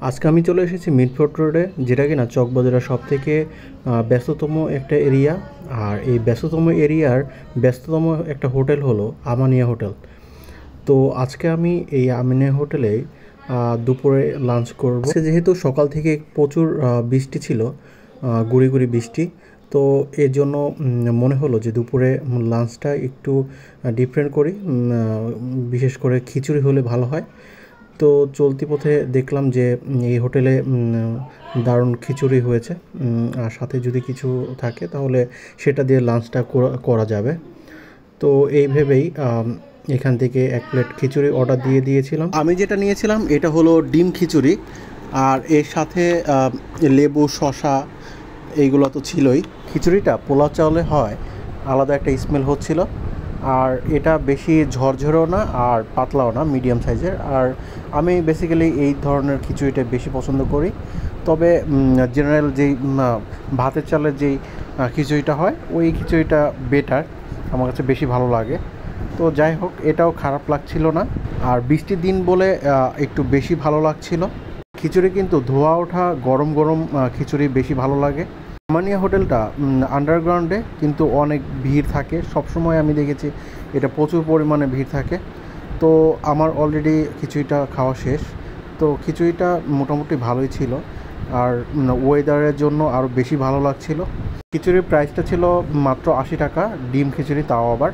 আজকে আমি চলে এসেছি মিটফোর্ট রোডে, যেটা কিনা চকবাজারের সবথেকে ব্যস্ততম একটা এরিয়া। আর এই ব্যস্ততম এরিয়ার ব্যস্ততম একটা হোটেল হলো আমানিয়া হোটেল। তো আজকে আমি এই আমিনিয়া হোটেলে দুপুরে লাঞ্চ করব। সে যেহেতু সকাল থেকে প্রচুর বৃষ্টি ছিল, গুঁড়ি গুঁড়ি বৃষ্টি, তো এর জন্য মনে হলো যে দুপুরে লাঞ্চটা একটু ডিফারেন্ট করি। বিশেষ করে খিচুড়ি হলে ভালো হয়। তো চলতি পথে দেখলাম যে এই হোটেলে দারুণ খিচুড়ি হয়েছে, আর সাথে যদি কিছু থাকে তাহলে সেটা দিয়ে লাঞ্চটা করা যাবে। তো এই ভেবেই এখান থেকে এক প্লেট খিচুড়ি অর্ডার দিয়ে দিয়েছিলাম। আমি যেটা নিয়েছিলাম এটা হলো ডিম খিচুড়ি, আর এর সাথে লেবু, শসা এইগুলো তো ছিলই। খিচুড়িটা পোলাও চাউলে হয়, আলাদা একটা স্মেল হচ্ছিল। আর এটা বেশি ঝরঝরেও না আর পাতলাও না, মিডিয়াম সাইজের। আর আমি বেসিক্যালি এই ধরনের খিচুড়িটা বেশি পছন্দ করি। তবে জেনারেল যেই ভাতের চালের যেই খিচুড়িটা হয়, ওই খিচুড়িটা বেটার, আমার কাছে বেশি ভালো লাগে। তো যাই হোক, এটাও খারাপ লাগছিল না। আর বৃষ্টির দিন বলে একটু বেশি ভালো লাগছিল। খিচুড়ি কিন্তু ধোয়া ওঠা গরম গরম খিচুড়ি বেশি ভালো লাগে। আমানিয়া হোটেলটা আন্ডারগ্রাউন্ডে, কিন্তু অনেক ভিড় থাকে সবসময়। আমি দেখেছি এটা প্রচুর পরিমাণে ভিড় থাকে। তো আমার অলরেডি খিচুড়িটা খাওয়া শেষ। তো খিচুড়িটা মোটামুটি ভালোই ছিল, আর ওয়েদারের জন্য আরও বেশি ভালো লাগছিল। খিচুড়ির প্রাইসটা ছিল মাত্র 80 টাকা, ডিম খিচুড়ি, তাও আবার